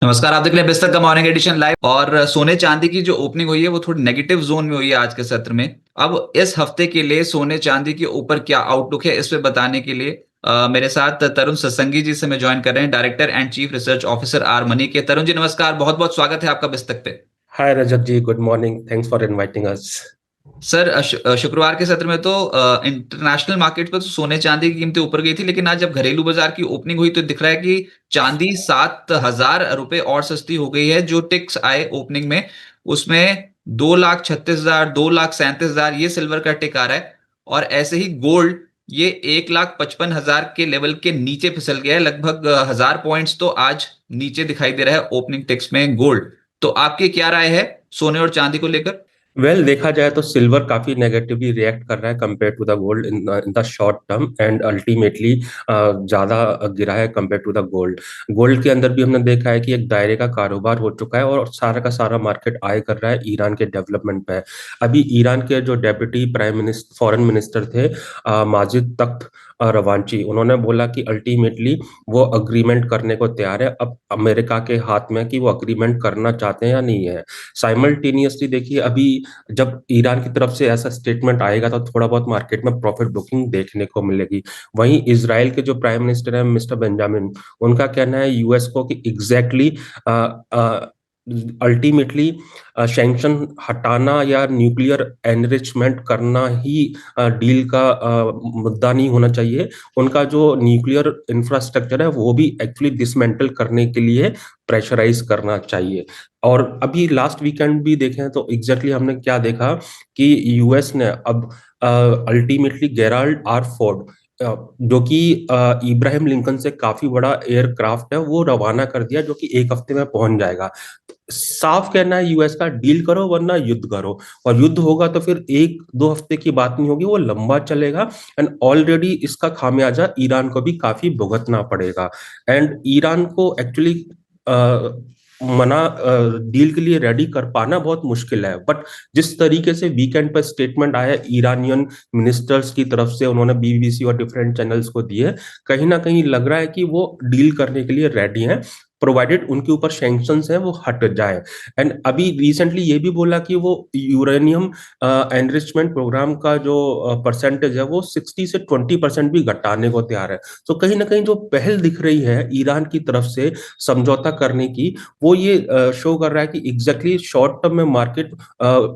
नमस्कार। आप देख रहे हैं बिस्तर का मॉर्निंग एडिशन लाइव। और सोने चांदी की जो ओपनिंग हुई है वो थोड़ी नेगेटिव जोन में हुई है आज के सत्र में। अब इस हफ्ते के लिए सोने चांदी के ऊपर क्या आउटलुक है, इस पे बताने के लिए मेरे साथ तरुण सत्संगी जी से मैं ज्वाइन कर रहे हैं, director and chief research officer R Mani के। तरुण जी नमस्कार, बहुत बहुत स्वागत है आपका बिस्तक पे। Hi Rajat ji, good morning. Thanks for inviting us. Sir शुक्रवार के सत्र में तो इंटरनेशनल मार्केट पर तो सोने चांदी की कीमतें ऊपर गई थी, लेकिन आज जब घरेलू बाजार की ओपनिंग हुई तो दिख रहा है कि चांदी 7,000 रुपए और सस्ती हो गई है। जो टिक्स आए ओपनिंग में उसमें 2,36,000, 2,37,000 ये सिल्वर का टिक आ रहा है। और ऐसे ही गोल्ड ये 1,55,000 के लेवल के नीचे फिसल गया है। लगभग 1,000 पॉइंट्स तो आज नीचे दिखाई दे रहा है ओपनिंग टिक्स में गोल्ड। तो आपकी क्या राय है सोने और चांदी को लेकर? देखा जाए तो सिल्वर काफी नेगेटिवली रिएक्ट कर रहा है compare to the gold in the short term, and ultimately ज्यादा गिरा है compare to the gold. Gold के अंदर भी हमने देखा है कि एक दायरे का कारोबार हो चुका है और सारा का सारा मार्केट आय कर रहा है ईरान के डेवलपमेंट पे। अभी ईरान के जो deputy prime minister foreign minister थे, माजिद तख्त रवांची, उन्होंने बोला कि अल्टीमेटली वो अग्रीमेंट करने को तैयार है। अब अमेरिका के हाथ में कि वो अग्रीमेंट करना चाहते हैं या नहीं है। साइमल्टेनियसली देखिए, अभी जब ईरान की तरफ से ऐसा स्टेटमेंट आएगा तो थोड़ा बहुत मार्केट में प्रॉफिट बुकिंग देखने को मिलेगी। वहीं इजराइल के जो प्राइम मिनिस्टर है मिस्टर बेंजामिन, उनका कहना है यूएस को कि एग्जैक्टली अल्टीमेटली सैंक्शन हटाना या न्यूक्लियर एनरिचमेंट करना ही डील का मुद्दा नहीं होना चाहिए। उनका जो न्यूक्लियर इंफ्रास्ट्रक्चर है वो भी एक्चुअली डिसमेंटल करने के लिए प्रेशराइज करना चाहिए। और अभी लास्ट वीकेंड भी देखें तो एग्जैक्टली हमने क्या देखा कि यूएस ने अब अल्टीमेटली गेराल्ड आर फोर्ड, जो कि इब्राहिम लिंकन से काफी बड़ा एयरक्राफ्ट है, वो रवाना कर दिया, जो कि एक हफ्ते में पहुंच जाएगा। साफ कहना है यूएस का, डील करो वरना युद्ध करो। और युद्ध होगा तो फिर एक दो हफ्ते की बात नहीं होगी, वो लंबा चलेगा। एंड ऑलरेडी इसका खामियाजा ईरान को भी काफी भुगतना पड़ेगा। एंड ईरान को एक्चुअली मना डील के लिए रेडी कर पाना बहुत मुश्किल है। बट जिस तरीके से वीकेंड पर स्टेटमेंट आया ईरानियन मिनिस्टर्स की तरफ से, उन्होंने बीबीसी और डिफरेंट चैनल्स को दिए, कहीं ना कहीं लग रहा है कि वो डील करने के लिए रेडी हैं, प्रोवाइडेड उनके ऊपर सैंक्शंस हैं वो हट जाए। एंड अभी रिसेंटली ये भी बोला कि वो यूरेनियम एनरिचमेंट प्रोग्राम का जो परसेंटेज है वो 60 से 20% भी घटाने को तैयार है। तो कहीं ना कहीं जो पहल दिख रही है ईरान की तरफ से समझौता करने की, वो ये शो कर रहा है कि एग्जैक्टली शॉर्ट टर्म में मार्केट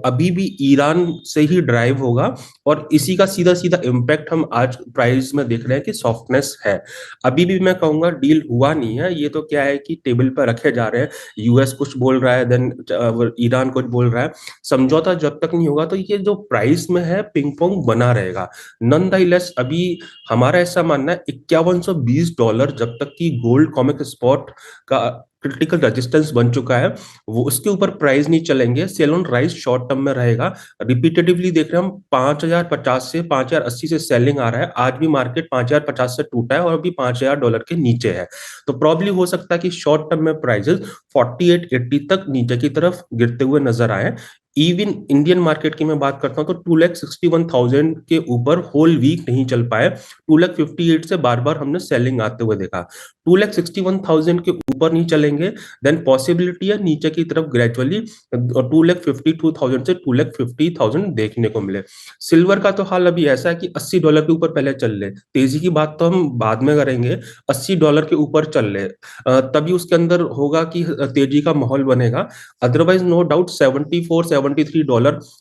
अभी भी ईरान से ही ड्राइव होगा। और इसी का सीधा सीधा इम्पैक्ट हम आज प्राइस में देख रहे हैं कि सॉफ्टनेस है। अभी भी मैं कहूंगा डील हुआ नहीं है, ये तो क्या है कि टेबल पर रखे जा रहे हैं। यूएस कुछ बोल रहा है, देन ईरान कुछ बोल रहा है। समझौता जब तक नहीं होगा तो ये जो प्राइस में है पिंग पोंग बना रहेगा। नॉनदलेस अभी हमारा ऐसा मानना है $5120 जब तक की गोल्ड कॉमिक स्पॉट का क्रिटिकल रेजिस्टेंस बन चुका है, वो उसके ऊपर प्राइस नहीं चलेंगे। Sell on rise short term में रहेगा। रिपीटेटिवली देख रहे हैं हम, 5,050 से 5,080 से सेलिंग आ रहा है। आज भी मार्केट 5,050 से टूटा है और अभी $5,000 के नीचे है। तो प्रॉब्ली हो सकता है कि शॉर्ट टर्म में प्राइसेस 4880 तक नीचे की तरफ गिरते हुए नजर आए। इवन इंडियन मार्केट की मैं बात करता हूं तो 2,61,000 के ऊपर होल वीक नहीं चल पाए। 2,58,000 से बार बार हमने सेलिंग आते हुए देखा। 2,61,000 के ऊपर नहीं चलेंगे, देन पॉसिबिलिटी है नीचे की तरफ ग्रेजुअली 2,52,000 से 2,50,000 देखने को मिले। सिल्वर का तो हाल अभी ऐसा है कि $80 के ऊपर पहले चल ले, तेजी की बात तो हम बाद में करेंगे। $80 के ऊपर चल ले, तभी उसके अंदर होगा कि तेजी का माहौल बनेगा। Otherwise no doubt $74-73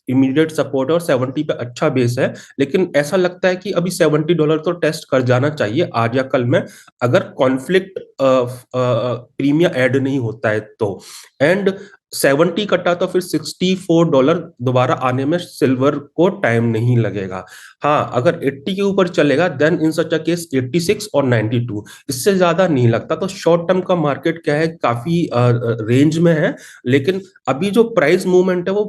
immediate support और 70 पे अच्छा बेस है। लेकिन ऐसा लगता है कि अभी $70 तो टेस्ट कर जाना चाहिए आज या कल में, अगर कॉन्फ्लिक्ट प्रीमियम ऐड नहीं होता है तो। एंड 70 कटा तो फिर $64 दोबारा आने में सिल्वर को टाइम नहीं लगेगा। हाँ, अगर 80 के ऊपर चलेगा then in such a case 86 और 92, इससे ज्यादा नहीं लगता। तो शॉर्ट टर्म का मार्केट क्या है, काफी रेंज में है। लेकिन अभी जो प्राइस मूवमेंट है वो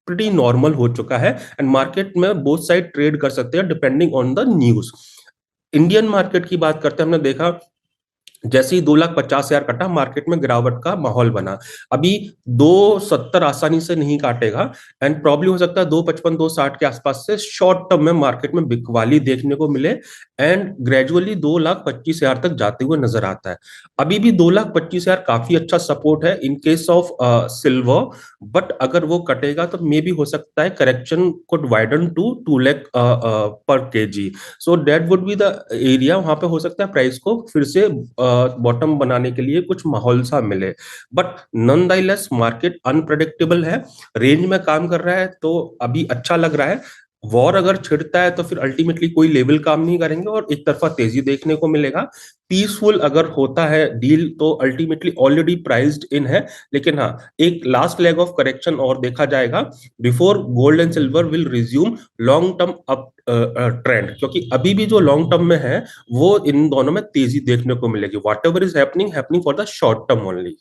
प्रीटी नॉर्मल हो चुका है। एंड मार्केट में बोथ साइड ट्रेड कर सकते हैं depending on the news. Indian market की बात करते हैं, हमने देखा जैसे ही 2,50,000 कटा, मार्केट में गिरावट का माहौल बना। अभी 2,70 आसानी से नहीं काटेगा, एंड प्रॉब्ली हो सकता है 2,55 2,60 के आसपास से शॉर्ट टर्म में मार्केट में बिकवाली देखने को मिले, एंड ग्रेजुअली 2,25,000 तक जाते हुए नजर आता है। अभी भी 2,25,000 काफी अच्छा सपोर्ट है in case of silver, but अगर वो कटेगा तो मे भी हो सकता है correction could widen to 2 lakh पर kg. So that would be the area, वहां पे हो सकता है प्राइस को फिर से बॉटम बनाने के लिए कुछ माहौल सा मिले। बट नॉनदाइलेस मार्केट अनप्रेडिक्टेबल है, रेंज में काम कर रहा है तो अभी अच्छा लग रहा है। वॉर अगर छिड़ता है तो फिर अल्टीमेटली कोई लेवल काम नहीं करेंगे और एक तरफा तेजी देखने को मिलेगा। पीसफुल अगर होता है डील तो अल्टीमेटली ऑलरेडी प्राइस्ड इन है, लेकिन हाँ, एक लास्ट लेग ऑफ करेक्शन और देखा जाएगा before gold and silver will resume long term up trend, क्योंकि अभी भी जो लॉन्ग टर्म में है वो इन दोनों में तेजी देखने को मिलेगी। What ever is happening happening for the short term only.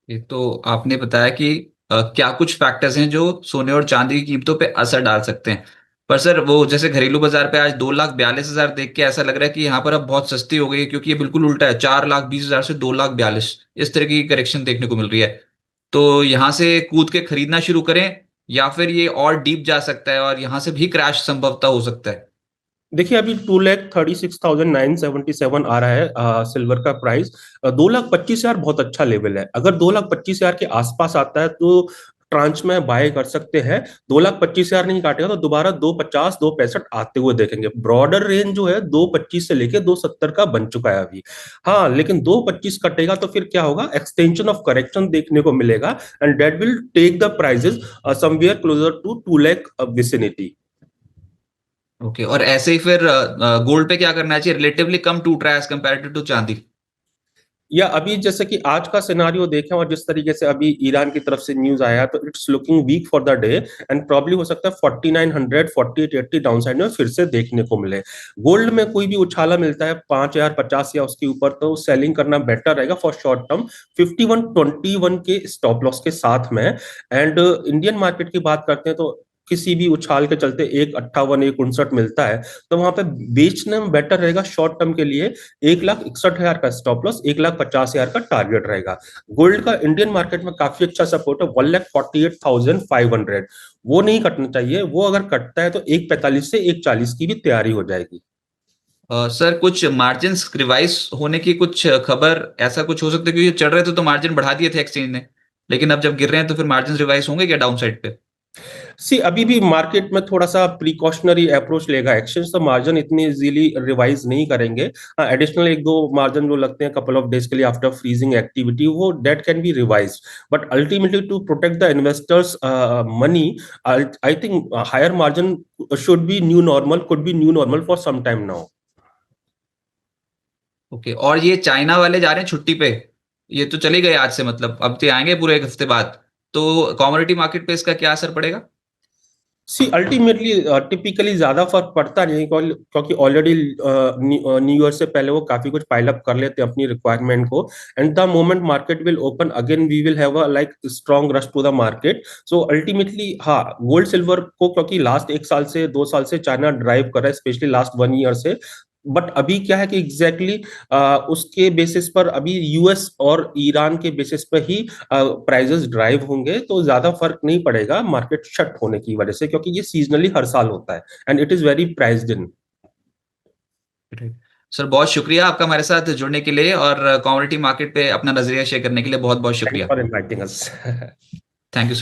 ये तो आपने बताया कि क्या कुछ फैक्टर्स हैं जो सोने और चांदी की कीमतों पे असर डाल सकते हैं। पर सर वो जैसे घरेलू बाजार पे आज 2,42,000 देख के ऐसा लग रहा है कि यहाँ पर अब बहुत सस्ती हो गई है, क्योंकि ये बिल्कुल उल्टा है, 4,20,000 से 2,42,000 इस तरह की करेक्शन देखने को मिल रही है। तो यहाँ से कूद के खरीदना शुरू करें, या फिर ये और डीप जा सकता है और यहाँ से भी क्रैश संभवतः हो सकता है। देखिए अभी 2,36,977 आ रहा है सिल्वर का प्राइस। 2,25,000 बहुत अच्छा लेवल है। अगर 2,25,000 के आसपास आता है तो ट्रांच में बाय कर सकते हैं। 2,25,000 नहीं काटेगा तो दोबारा 2,50 2,65 आते हुए देखेंगे। ब्रॉडर रेंज जो है 2,25 से लेके 2,70 का बन चुका है अभी। हाँ, लेकिन 2,25 कटेगा तो फिर क्या होगा, एक्सटेंशन ऑफ करेक्शन देखने को मिलेगा, and that will take the prices somewhere closer to 2 lakh vicinity. Okay, और ऐसे ही फिर गोल्ड पे क्या करना चाहिए? रिलेटिवली कम टूट रहा है एज कंपेरेटिव टू चांदी। या अभी जैसे कि आज का सिनारियो देखें और जिस तरीके से अभी ईरान की तरफ से न्यूज आया तो it's looking weak for the day, and probably हो सकता है 4,900 4880 डाउन साइड में फिर से देखने को मिले। गोल्ड में कोई भी उछाला मिलता है 5,050 या उसके ऊपर तो सेलिंग करना बेटर रहेगा फॉर शॉर्ट टर्म, 5121 के स्टॉप लॉस के साथ में। एंड इंडियन मार्केट की बात करते हैं तो किसी भी उछाल के चलते 1,58 1,59 मिलता है तो वहां पे बेचना बेटर रहेगा शॉर्ट टर्म के लिए। 1,61,000 का स्टॉप लॉस, 1,50,000 का टारगेट रहेगा। गोल्ड का इंडियन मार्केट में काफी अच्छा सपोर्ट है 1,48,500, वो नहीं कटना चाहिए। वो अगर कटता है तो 1,45 से 1,40 की भी तैयारी हो जाएगी। सर कुछ मार्जिन रिवाइज होने की कुछ खबर, ऐसा कुछ हो सकता है? क्योंकि चढ़ रहे थे तो मार्जिन बढ़ा दिए थे एक्सचेंज ने, लेकिन अब जब गिर रहे हैं तो फिर मार्जिन रिवाइज होंगे क्या डाउन साइड पे? सी अभी भी मार्केट में थोड़ा सा प्रिकॉशनरी अप्रोच लेगा एक्सचेंज, तो मार्जिन इतनी इजीली रिवाइज नहीं करेंगे। एडिशनल एक दो मार्जिन जो लगते हैं कपल ऑफ डेज के लिए आफ्टर फ्रीजिंग एक्टिविटी, वो date can be revise, but ultimately to protect the investors money, I think higher margin should be new normal, could be new normal for some time now. Okay, और ये China वाले जा रहे हैं छुट्टी पे, ये तो चले गए आज से, मतलब अब तो आएंगे पूरे एक हफ्ते बाद। तो कमोडिटी मार्केट पे इसका क्या असर पड़ेगा? सी अल्टीमेटली टिपिकली ज्यादा फर्क पड़ता नहीं, क्योंकि ऑलरेडी न्यू ईयर से पहले वो काफी कुछ पाइल अप कर लेते हैं अपनी रिक्वायरमेंट को, and the moment market will open again we will have a like strong rush to the market. So ultimately हाँ, गोल्ड सिल्वर को क्योंकि लास्ट 1 साल से 2 साल से चाइना ड्राइव कर रहा है, स्पेशली लास्ट 1 ईयर से। बट अभी क्या है कि एग्जैक्टली उसके बेसिस पर अभी यूएस और ईरान के बेसिस पर ही प्राइजेस ड्राइव होंगे, तो ज्यादा फर्क नहीं पड़ेगा मार्केट शट होने की वजह से, क्योंकि ये सीजनली हर साल होता है and it is very priced in. Sir बहुत शुक्रिया आपका हमारे साथ जुड़ने के लिए, और कमोडिटी मार्केट पे अपना नजरिया शेयर करने के लिए बहुत बहुत थैंक्स शुक्रिया। For inviting us. Thank you sir.